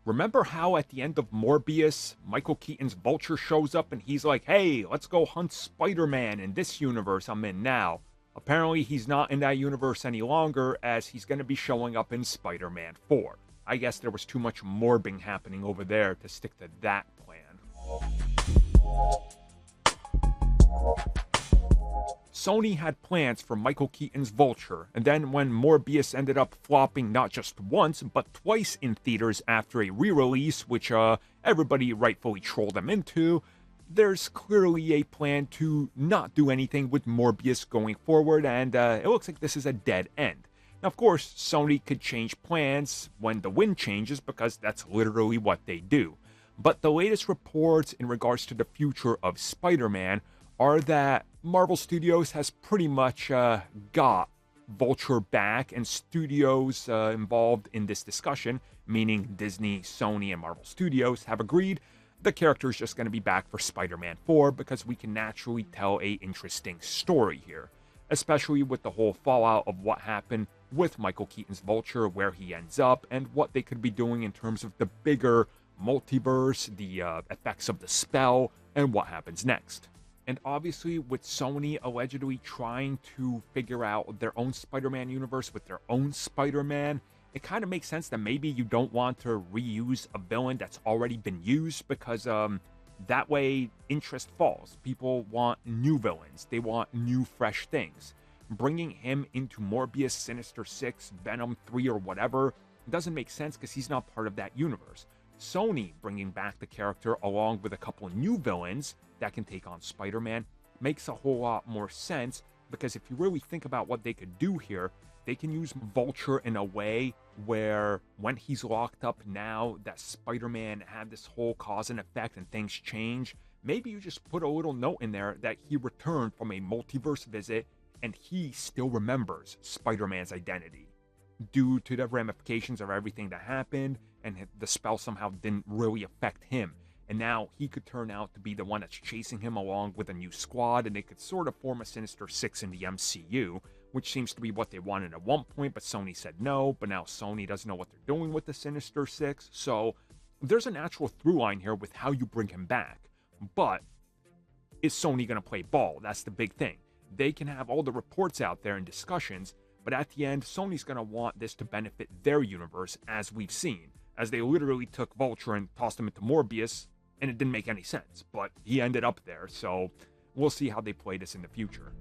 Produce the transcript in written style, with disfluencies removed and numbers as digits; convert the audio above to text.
Remember how at the end of Morbius, Michael Keaton's Vulture shows up and he's like, hey, let's go hunt Spider-Man in this universe I'm in now. Apparently he's not in that universe any longer, as he's going to be showing up in Spider-Man 4. I guess there was too much morbing happening over there to stick to that plan. Sony had plans for Michael Keaton's Vulture, and then when Morbius ended up flopping not just once, but twice in theaters after a re-release, which everybody rightfully trolled them into, there's clearly a plan to not do anything with Morbius going forward, and it looks like this is a dead end. Now, of course, Sony could change plans when the wind changes, because that's literally what they do. But the latest reports in regards to the future of Spider-Man are that Marvel Studios has pretty much got Vulture back, and studios involved in this discussion, meaning Disney, Sony, and Marvel Studios, have agreed the character is just going to be back for Spider-Man 4 because we can naturally tell a interesting story here, especially with the whole fallout of what happened with Michael Keaton's Vulture, where he ends up, and what they could be doing in terms of the bigger multiverse, the effects of the spell, and what happens next. And obviously, with Sony allegedly trying to figure out their own Spider-Man universe with their own Spider-Man, it kind of makes sense that maybe you don't want to reuse a villain that's already been used, because that way interest falls. People want new villains. They want new, fresh things. Bringing him into Morbius, Sinister Six, Venom 3, or whatever doesn't make sense because he's not part of that universe. Sony bringing back the character along with a couple of new villains that can take on Spider-Man makes a whole lot more sense, because if you really think about what they could do here, they can use Vulture in a way where when he's locked up now that Spider-Man had this whole cause and effect and things change, maybe you just put a little note in there that he returned from a multiverse visit and he still remembers Spider-Man's identity due to the ramifications of everything that happened, and the spell somehow didn't really affect him. And now he could turn out to be the one that's chasing him along with a new squad, and they could sort of form a Sinister Six in the MCU, which seems to be what they wanted at one point, but Sony said no. But now Sony doesn't know what they're doing with the Sinister Six. So there's a natural through line here with how you bring him back. But is Sony going to play ball? That's the big thing. They can have all the reports out there and discussions, but at the end, Sony's going to want this to benefit their universe, as we've seen, as they literally took Vulture and tossed him into Morbius, and it didn't make any sense, but he ended up there, so we'll see how they play this in the future.